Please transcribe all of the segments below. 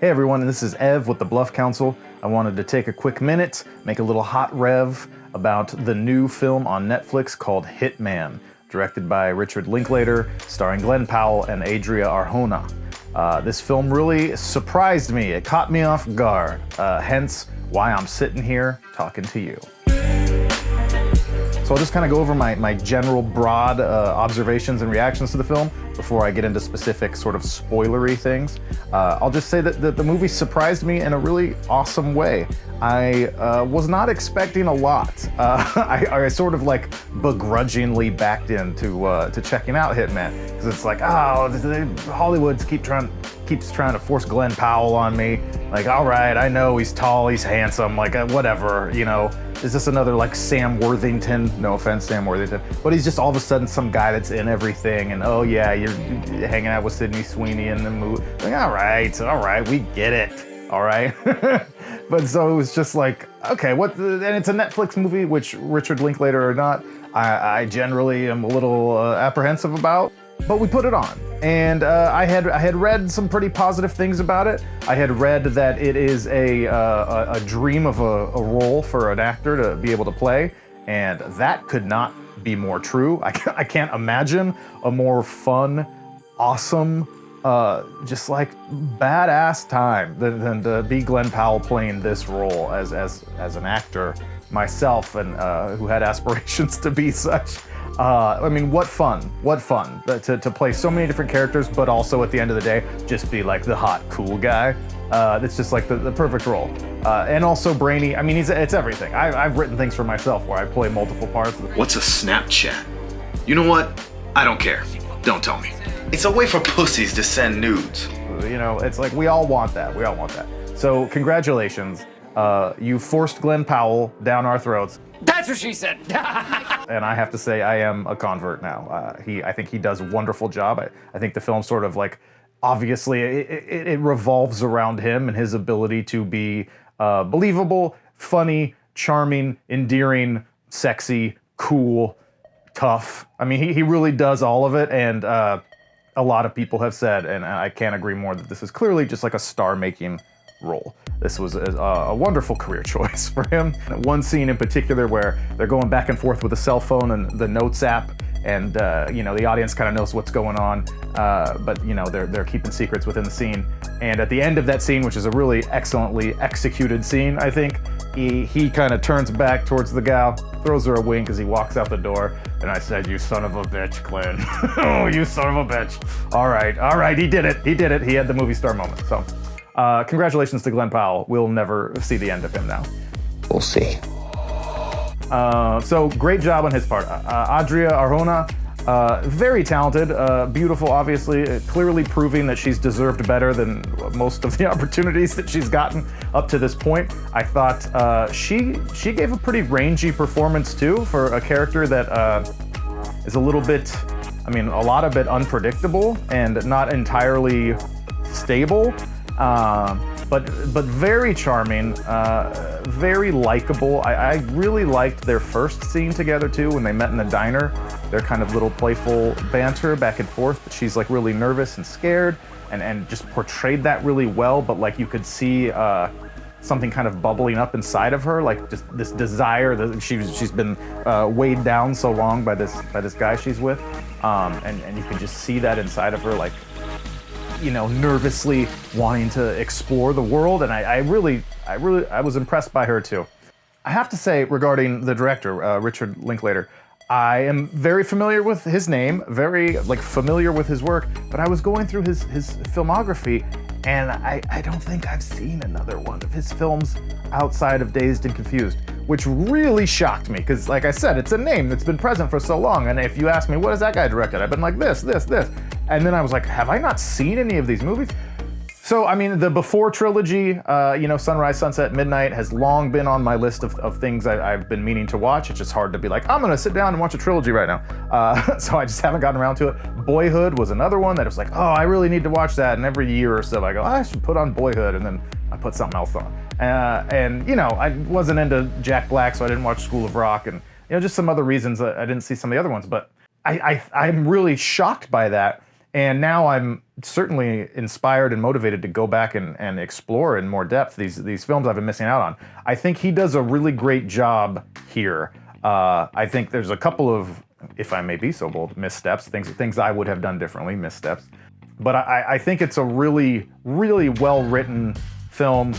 Hey everyone, this is Ev with the Bluff Council. I wanted to take a quick minute, make a little hot rev about the new film on Netflix called Hitman, directed by Richard Linklater, starring Glen, Powell, and Adria Arjona. This film really surprised me. It caught me off guard, hence why I'm sitting here talking to you. So I'll just kind of go over my general broad observations and reactions to the film before I get into specific sort of spoilery things. I'll just say that the movie surprised me in a really awesome way. I was not expecting a lot. I sort of like begrudgingly backed into to checking out Hitman because it's like, Hollywood keeps trying to force Glen Powell on me. Like, all right, I know he's tall, he's handsome, like whatever, you know. Is this another like Sam Worthington? No offense, Sam Worthington. But he's just all of a sudden some guy that's in everything, and oh yeah, you're hanging out with Sydney Sweeney in the movie. Like, all right, we get it, all right. But so it was just like, okay, and it's a Netflix movie, which Richard Linklater or not, I generally am a little apprehensive about. But we put it on, and I had read some pretty positive things about it. I had read that it is a dream of a role for an actor to be able to play, and that could not be more true. I can't imagine a more fun, awesome, just like badass time than to be Glen Powell playing this role as an actor myself, and who had aspirations to be such. I mean, what fun to play so many different characters, but also at the end of the day, just be like the hot, cool guy. That's just like the perfect role. And also brainy. I mean, it's everything. I've written things for myself where I play multiple parts. What's a Snapchat? You know what? I don't care. Don't tell me. It's a way for pussies to send nudes. You know, it's like we all want that. So congratulations. You forced Glen Powell down our throats. That's what she said. And I have to say, I am a convert now. I think he does a wonderful job. I think the film sort of like, obviously, it revolves around him and his ability to be believable, funny, charming, endearing, sexy, cool, tough. I mean, he really does all of it, and a lot of people have said, and I can't agree more, that this is clearly just like a star-making role. This was a wonderful career choice for him. One scene in particular where they're going back and forth with the cell phone and the Notes app, and you know, the audience kind of knows what's going on, but you know, they're keeping secrets within the scene. And at the end of that scene, which is a really excellently executed scene, I think, he kind of turns back towards the gal, throws her a wink as he walks out the door, and I said, "You son of a bitch, Glen." Oh, you son of a bitch. All right, he did it. He had the movie star moment, so. Congratulations to Glen Powell. We'll never see the end of him now. We'll see. So great job on his part. Adria Arjona, very talented, beautiful, obviously, clearly proving that she's deserved better than most of the opportunities that she's gotten up to this point. I thought she gave a pretty rangy performance too for a character that is a little bit, a lot of it unpredictable and not entirely stable. But very charming, very likable. I really liked their first scene together too, when they met in the diner. Their kind of little playful banter back and forth, but she's like really nervous and scared, and just portrayed that really well, but like you could see something kind of bubbling up inside of her, like just this desire that she's been weighed down so long by this guy she's with, and you can just see that inside of her, like, you know, nervously wanting to explore the world, and I was impressed by her too. I have to say, regarding the director, Richard Linklater, I am very familiar with his name, very familiar with his work, but I was going through his filmography, and I don't think I've seen another one of his films outside of Dazed and Confused, which really shocked me, because like I said, it's a name that's been present for so long, and if you ask me, what has that guy directed? I've been like, this. And then I was like, have I not seen any of these movies? So, the Before trilogy, Sunrise, Sunset, Midnight, has long been on my list of things I've been meaning to watch. It's just hard to be like, I'm gonna sit down and watch a trilogy right now. So I just haven't gotten around to it. Boyhood was another one that was like, oh, I really need to watch that. And every year or so I go, I should put on Boyhood, and then I put something else on. I wasn't into Jack Black, so I didn't watch School of Rock, and just some other reasons I didn't see some of the other ones. But I'm really shocked by that. And now I'm certainly inspired and motivated to go back and explore in more depth these films I've been missing out on. I think he does a really great job here. I think there's a couple of, if I may be so bold, missteps, things I would have done differently, missteps. But I think it's a really, really well-written film,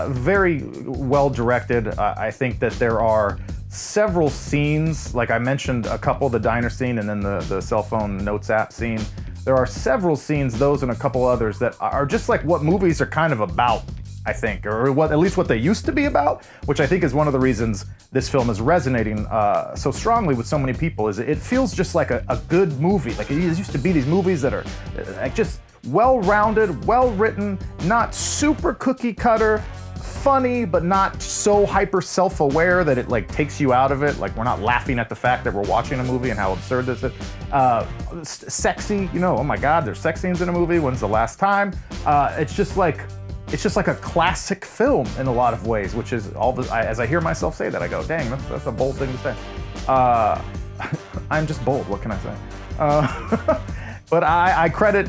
very well-directed. I think that there are several scenes, like I mentioned a couple, the diner scene and then the cell phone notes app scene. There are several scenes, those and a couple others, that are just like what movies are kind of about, I think, or at least what they used to be about, which I think is one of the reasons this film is resonating so strongly with so many people, is it feels just like a good movie. Like it used to be these movies that are like just well-rounded, well-written, not super cookie cutter, funny, but not so hyper self-aware that it like takes you out of it. Like we're not laughing at the fact that we're watching a movie and how absurd this is. Sexy, oh my God, there's sex scenes in a movie. When's the last time? It's just like a classic film in a lot of ways, which is as I hear myself say that, I go, dang, that's a bold thing to say. I'm just bold, what can I say? But I credit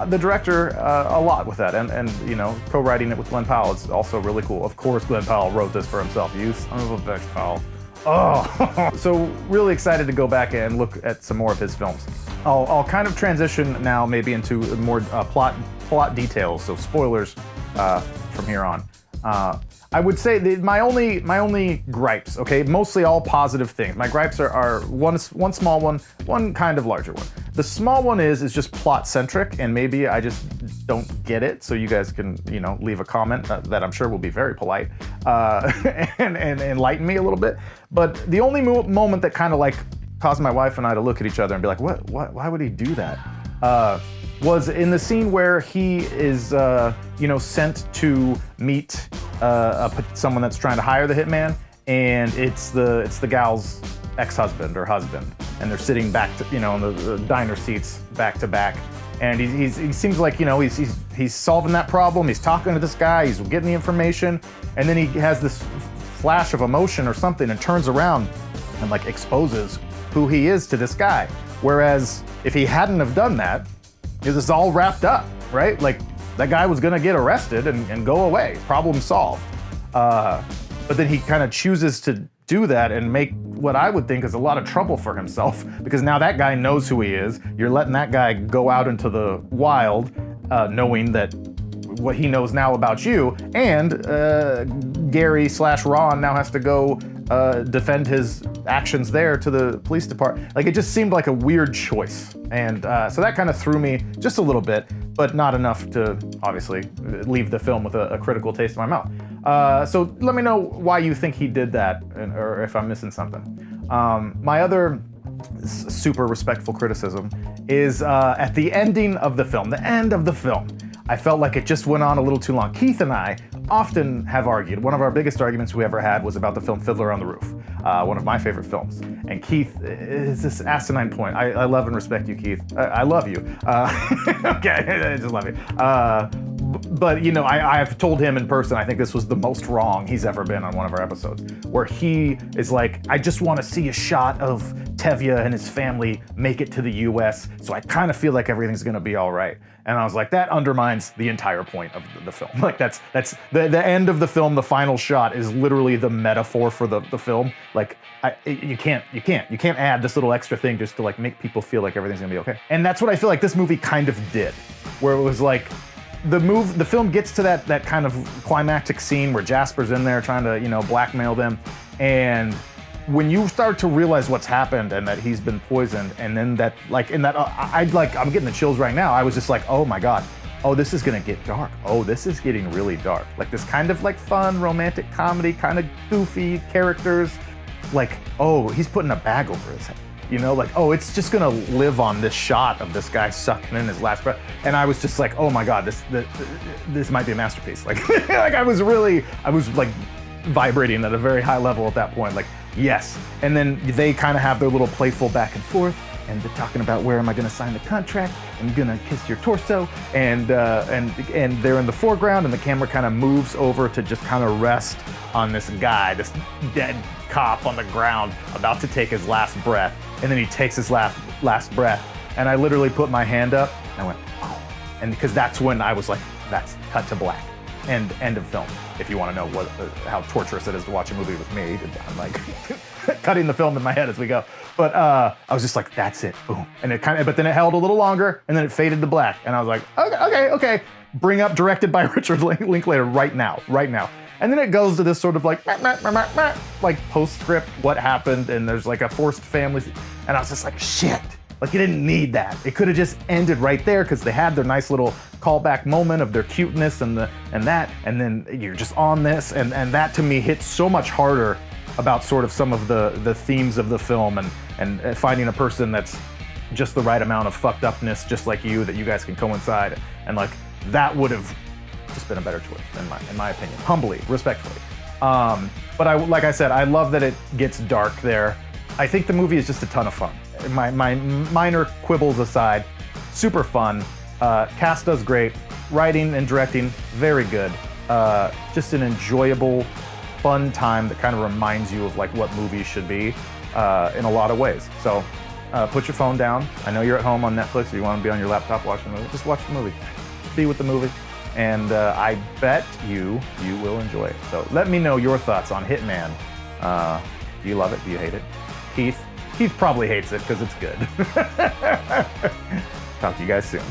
the director a lot with that, and co-writing it with Glen Powell is also really cool. Of course, Glen Powell wrote this for himself. You son of a bitch, Powell. Oh, so really excited to go back and look at some more of his films. I'll kind of transition now, maybe into more plot details. So spoilers from here on. I would say my only gripes, okay, mostly all positive things. My gripes are one small one kind of larger one. The small one is just plot centric, and maybe I just don't get it. So you guys can leave a comment that I'm sure will be very polite and enlighten me a little bit. But the only moment that kind of like caused my wife and I to look at each other and be like, what? Why would he do that? Was in the scene where he is, sent to meet someone that's trying to hire the hitman, and it's the gal's ex-husband or husband, and they're sitting back to, in the diner seats back to back, and he seems like he's solving that problem. He's talking to this guy, he's getting the information, and then he has this flash of emotion or something, and turns around and like exposes who he is to this guy. Whereas if he hadn't have done that, this is all wrapped up, right? Like that guy was gonna get arrested and go away, problem solved. But then he kind of chooses to do that and make what I would think is a lot of trouble for himself, because now that guy knows who he is. You're letting that guy go out into the wild, knowing that what he knows now about you, and Gary/Ron now has to go defend his actions there to the police department. Like it just seemed like a weird choice, and so that kind of threw me just a little bit, but not enough to obviously leave the film with a critical taste in my mouth. So let me know why you think he did that, or if I'm missing something. My other super respectful criticism is at the ending of the film, the end of the film. I felt like it just went on a little too long. Keith and I often have argued. One of our biggest arguments we ever had was about the film Fiddler on the Roof, one of my favorite films. And Keith is this asinine point. I love and respect you, Keith. I love you. Okay, I just love you. But I've told him in person, I think this was the most wrong he's ever been on one of our episodes, where he is like, I just want to see a shot of Tevye and his family make it to the US, so I kind of feel like everything's gonna be all right. And I was like, that undermines the entire point of the film. Like that's the end of the film. The final shot is literally the metaphor for the film. Like you can't add this little extra thing just to like make people feel like everything's gonna be okay. And that's what I feel like this movie kind of did, where it was like the film gets to that kind of climactic scene where Jasper's in there trying to blackmail them, and when you start to realize what's happened and that he's been poisoned, and then that I'm getting the chills right now. I was just like, oh my God, oh, this is gonna get dark. Oh, this is getting really dark. Like this kind of like fun romantic comedy, kind of goofy characters. Like, oh, he's putting a bag over his head. Like, oh, it's just gonna live on this shot of this guy sucking in his last breath. And I was just like, oh my God, this might be a masterpiece. Like, I was like vibrating at a very high level at that point. Like, yes. And then they kind of have their little playful back and forth, and they're talking about, where am I gonna sign the contract? I'm gonna kiss your torso. And they're in the foreground, and the camera kind of moves over to just kind of rest on this guy, this dead cop on the ground, about to take his last breath. And then he takes his last breath. And I literally put my hand up And I went, oh. And because that's when I was like, that's cut to black. End of film. If you want to know how torturous it is to watch a movie with me, I'm like cutting the film in my head as we go. But I was just like, that's it, boom. And it but then it held a little longer, and then it faded to black. And I was like, okay. Bring up directed by Richard Linklater right now. And then it goes to this sort of like postscript, what happened, and there's like a forced family. And I was just like, shit. Like, you didn't need that. It could have just ended right there because they had their nice little callback moment of their cuteness and that, and then you're just on this, and that to me hits so much harder about sort of some of the themes of the film and finding a person that's just the right amount of fucked upness, just like you, that you guys can coincide, and like that would have just been a better choice in my opinion, humbly, respectfully. But like I said, I love that it gets dark there. I think the movie is just a ton of fun. My minor quibbles aside, super fun. Cast does great. Writing and directing, very good. Just an enjoyable, fun time that kind of reminds you of like what movies should be in a lot of ways. So put your phone down. I know you're at home on Netflix, or you want to be on your laptop watching the movie. Just watch the movie. Be with the movie. And I bet you will enjoy it. So let me know your thoughts on Hitman. Do you love it? Do you hate it? Keith probably hates it because it's good. Talk to you guys soon.